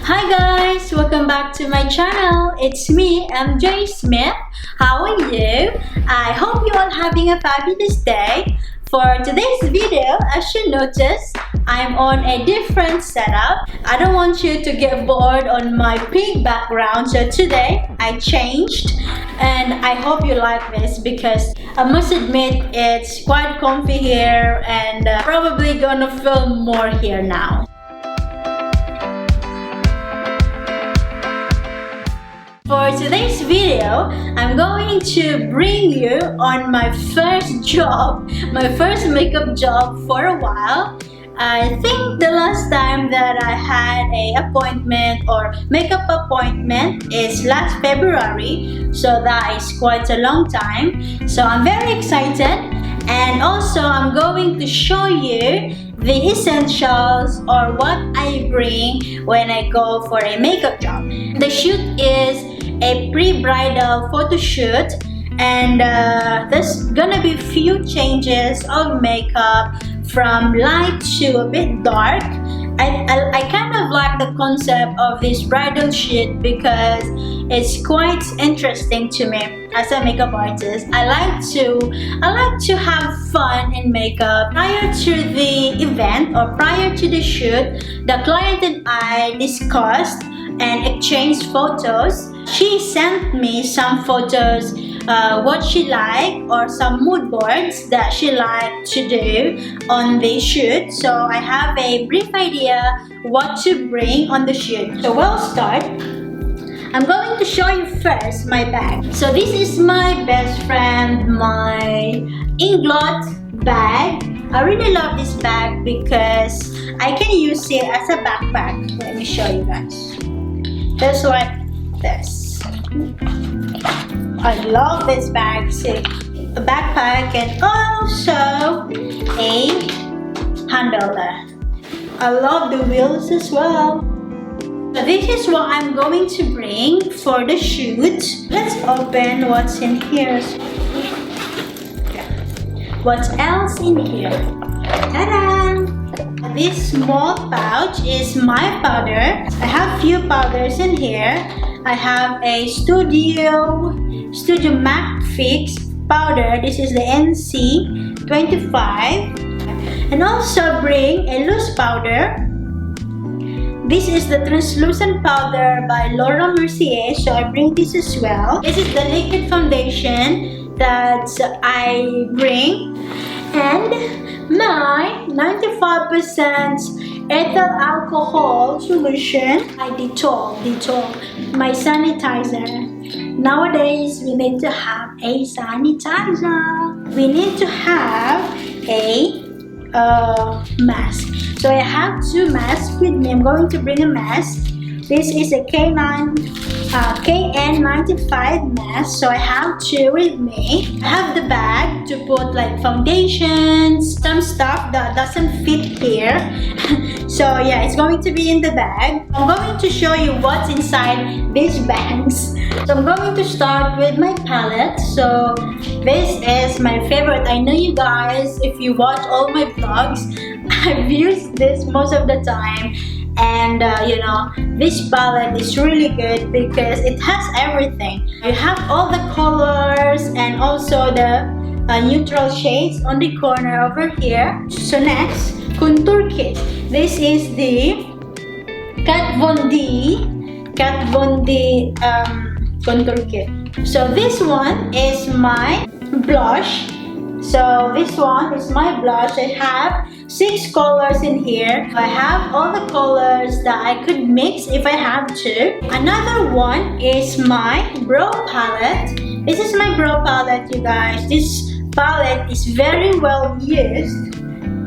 Hi guys! Welcome back to my channel. It's me, MJ Smith. How are you? I hope you all having a fabulous day. For today's video, as you notice, I'm on a different setup. I don't want you to get bored on my pink background, so today I changed and I hope you like this because I must admit it's quite comfy here and probably gonna film more here now. For today's video, I'm going to bring you on my first job, my first makeup job for a while. I think the last time that I had a appointment or makeup appointment is last February, so that is quite a long time. So I'm very excited, and also I'm going to show you the essentials or what I bring when I go for a makeup job. The shoot is a pre-bridal photo shoot, and there's gonna be few changes of makeup from light to a bit dark. I kind of like the concept of this bridal shoot because it's quite interesting to me as a makeup artist. I like to have fun in makeup. Prior to the event or prior to the shoot, the client and I discussed and exchanged photos. She sent me some photos, what she liked, or some mood boards that she liked to do on the shoot. So I have a brief idea what to bring on the shoot. So we'll start. I'm going to show you first my bag. So this is my best friend, my Inglot bag. I really love this bag because I can use it as a backpack. Let me show you guys. Just like this. I love this bag. See, a backpack and also a handle. I love the wheels as well. So this is what I'm going to bring for the shoot. Let's open what's in here. What else in here? Ta-da! This small pouch is my powder. I have few powders in here. I have a Studio Mac Fix powder. This is the NC25. And also bring a loose powder. This is the translucent powder by Laura Mercier, so I bring this as well. This is the liquid foundation that I bring. And my 95% ethyl alcohol solution. I Dettol, my sanitizer. Nowadays, we need to have a sanitizer. We need to have a mask. So I have two masks with me. I'm going to bring a mask. This is a KN95 mask, so I have two with me. I have the bag to put like foundations, some stuff that doesn't fit here. So yeah, it's going to be in the bag. I'm going to show you what's inside these bags. So I'm going to start with my palette. So this is my favorite. I know you guys, if you watch all my vlogs, I've used this most of the time. And you know, this palette is really good because it has everything. You have all the colors and also the neutral shades on the corner over here. So next, contour kit. This is the Kat Von D contour kit. So this one is my blush. So this one is my blush. I have 6 colors in here. I have all the colors that I could mix if I have to. Another one is my brow palette. This is my brow palette, you guys. This palette is very well used.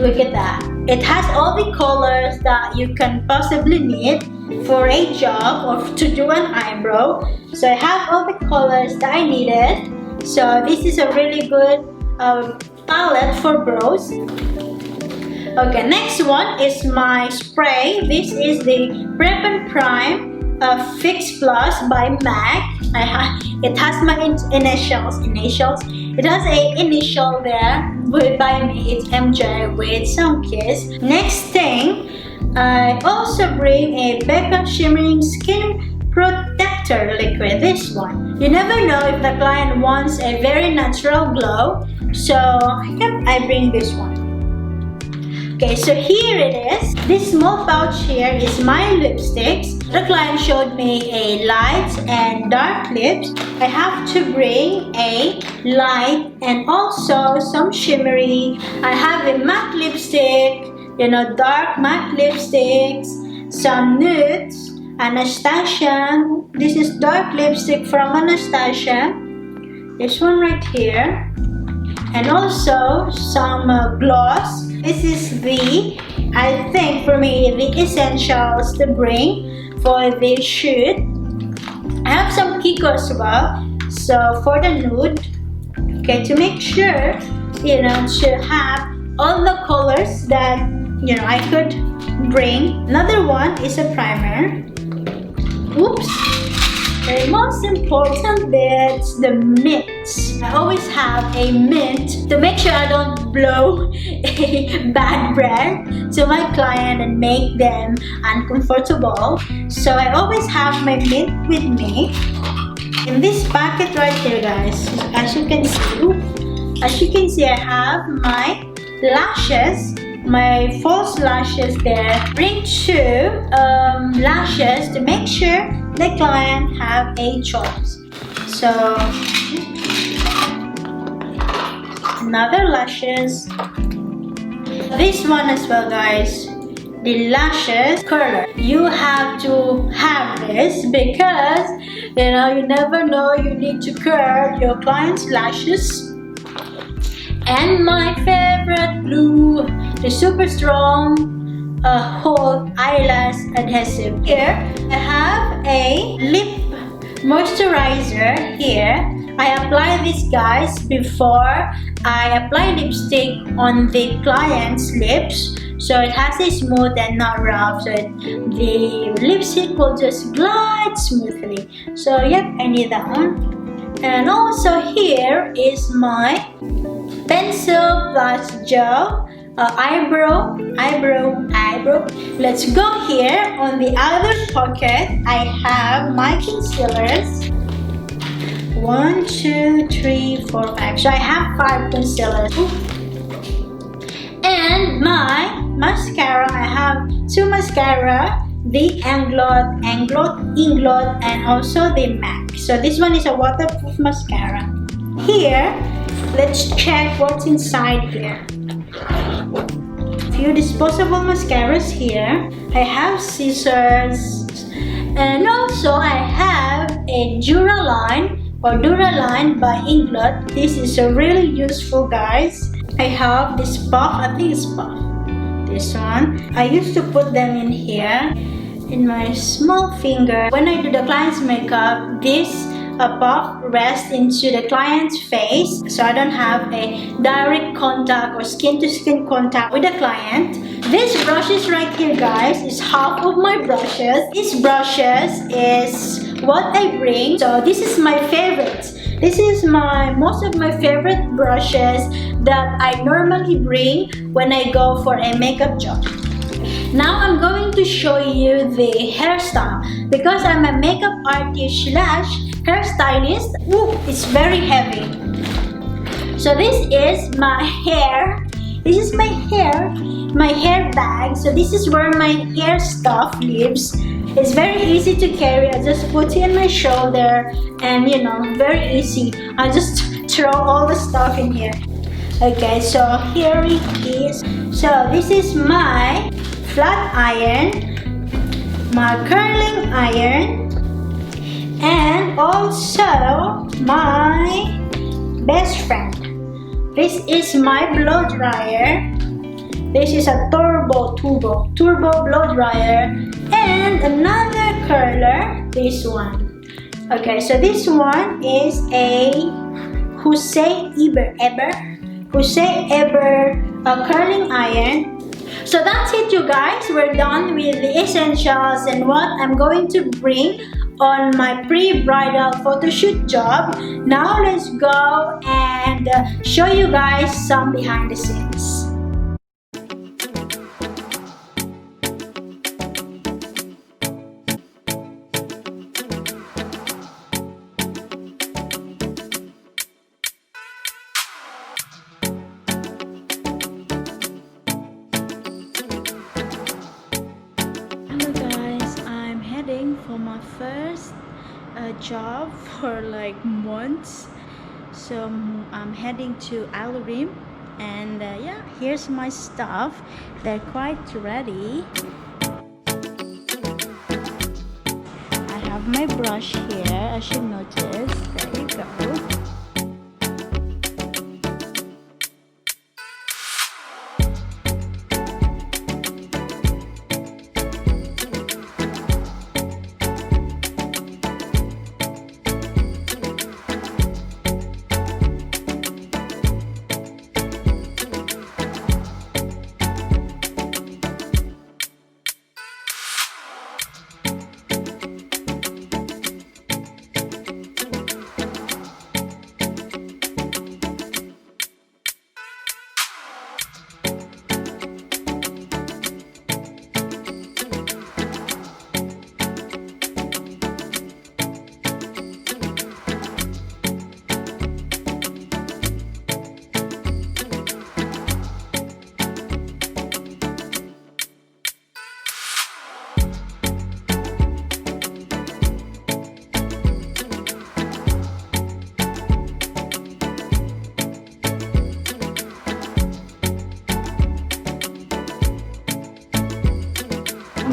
Look at that. It has all the colors that you can possibly need for a job or to do an eyebrow. So I have all the colors that I needed. So this is a really good palette for brows. Okay, next one is my spray. This is the Prep and Prime Fix Plus by MAC. It has my initials. It has a initial there by me. It's MJ with some kiss. Next thing, I also bring a Becca Shimmering Skin Protector Liquid, this one. You never know if the client wants a very natural glow, so yep, I bring this one. Okay, so here it is. This small pouch here is my lipsticks. The client showed me a light and dark lips. I have to bring a light and also some shimmery. I have a matte lipstick, dark matte lipsticks, some nudes, Anastasia. This is dark lipstick from Anastasia. This one right here. And also some gloss. This is I think for me, the essentials to bring for this shoot. I have some Kiko as well. So for the nude, okay, to make sure, to have all the colors that, I could bring. Another one is a primer. Oops. The most important bit, the mint. I always have a mint to make sure I don't blow a bad breath to my client and make them uncomfortable. So I always have my mint with me. In this packet right here, guys, as you can see, I have my lashes, my false lashes there. Bring 2 lashes to make sure the client have a choice. So another lashes. This one as well, guys. The lashes curler. You have to have this because you never know, you need to curl your client's lashes. And my favorite glue, the super strong Hold eyelash adhesive. Here I have a lip moisturizer here. I apply this, guys, before I apply lipstick on the client's lips, so it has a smooth and not rough, so the lipstick will just glide smoothly. So yep, I need that one. And also here is my pencil plus gel eyebrow. Let's go here. On the other pocket I have my concealers. 1, 2, 3, 4, 5. So I have 5 concealers. And my mascara, I have 2 mascara, the Inglot, and also the MAC. So this one is a waterproof mascara. Here, let's check what's inside here. Few disposable mascaras here. I have scissors, and also I have a Duraline by Inglot. This is really useful, guys. I have this puff, I think it's puff. This one. I used to put them in here in my small finger. When I do the client's makeup, this puff rests into the client's face, so I don't have a direct contact or skin-to-skin contact with the client. This brushes right here, guys, is half of my brushes. These brushes is what I bring. So this is my favorite. This is most of my favorite brushes that I normally bring when I go for a makeup job. Now I'm going to show you the hairstyle because I'm a makeup artist / hairstylist. Ooh, it's very heavy. So this is my hair. This is my hair bag. So this is where my hair stuff lives. It's very easy to carry. I just put it on my shoulder and very easy. I just throw all the stuff in here. Okay, so here it is. So this is my flat iron, my curling iron, and also my best friend. This is my blow dryer. This is a turbo blow dryer, and another curler, this one. Okay, so this one is a Hussein Eber curling iron. So that's it, you guys. We're done with the essentials and what I'm going to bring on my pre-bridal photo shoot job. Now let's go and show you guys some behind the scenes. first job for like months. So I'm heading to Alarim, and yeah, here's my stuff. They're quite ready. I have my brush here, as you notice. There you go.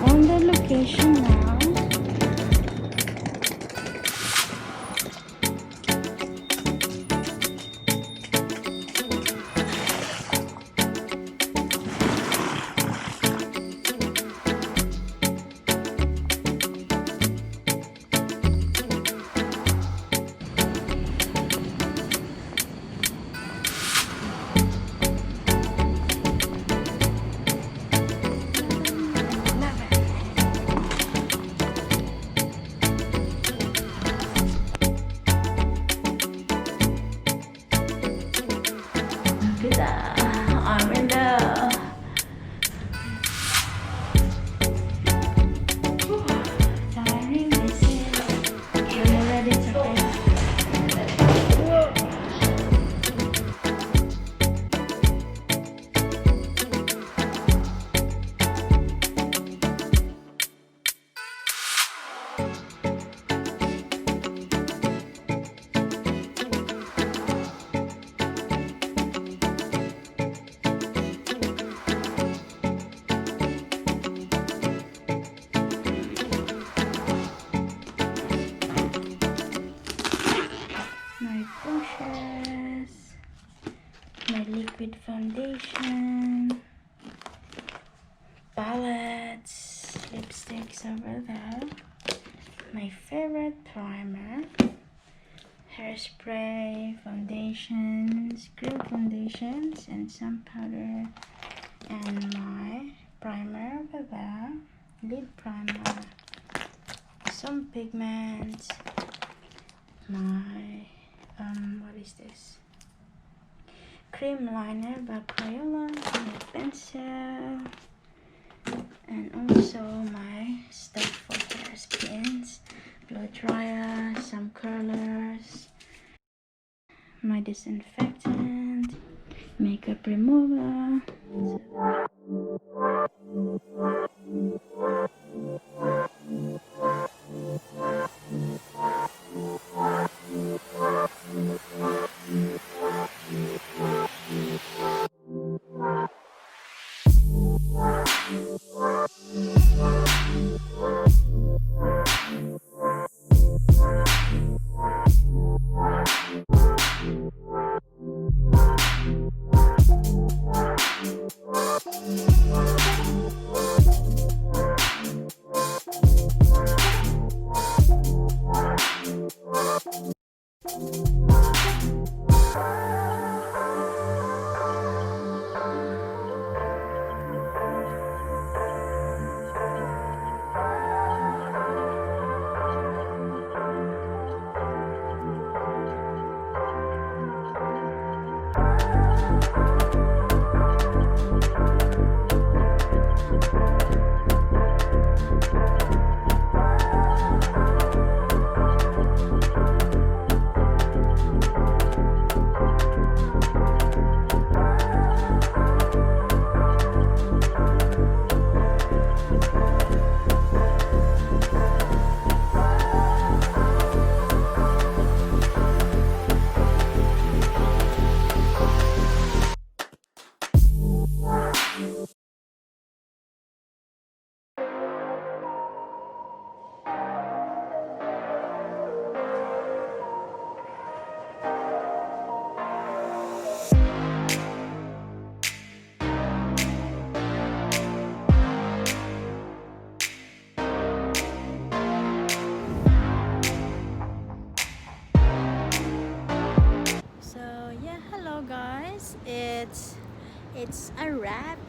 On the location now. I'm in the tiring. This is you're ready to play. My brushes, my liquid foundation, palettes, lipsticks over there, my favorite primer, hairspray, foundations, cream foundations, and some powder, and my primer over there, lid primer, some pigments, my what is this? Cream liner by Crayola, my pencil, and also my stuff for hair spins, blow dryer, some curlers, my disinfectant, makeup remover.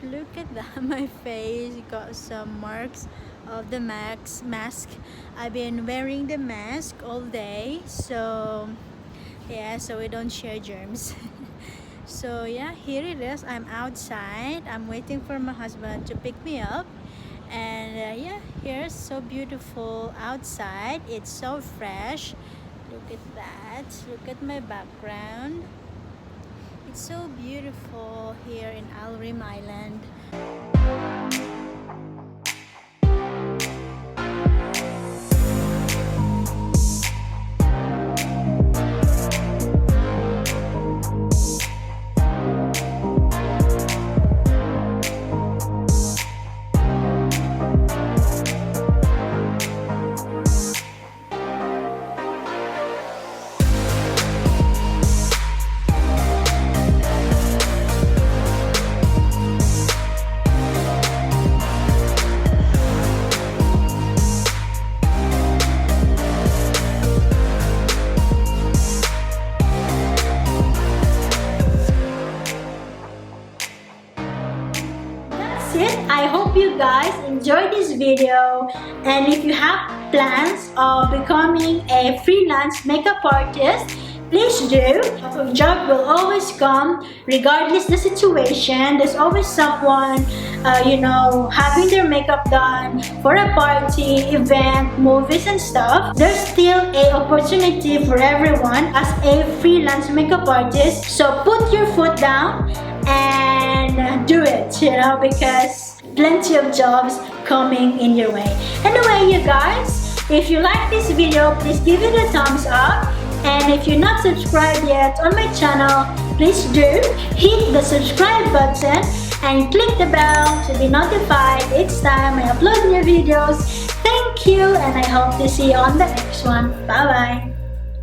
Look at that, my face got some marks of the mask. I've been wearing the mask all day, so yeah, so we don't share germs. So yeah, here it is. I'm outside. I'm waiting for my husband to pick me up. And yeah, here's so beautiful outside. It's so fresh. Look at that. Look at my background. It's so beautiful here in Alrim Island. I hope you guys enjoyed this video, and if you have plans of becoming a freelance makeup artist, please do. A job will always come regardless the situation. There's always someone having their makeup done for a party, event, movies and stuff. There's still a opportunity for everyone as a freelance makeup artist. So put your foot down and do it, because plenty of jobs coming in your way. Anyway, you guys, if you like this video, please give it a thumbs up. And if you're not subscribed yet on my channel, please do hit the subscribe button and click the bell to be notified each time I upload new videos. Thank you, and I hope to see you on the next one. Bye bye.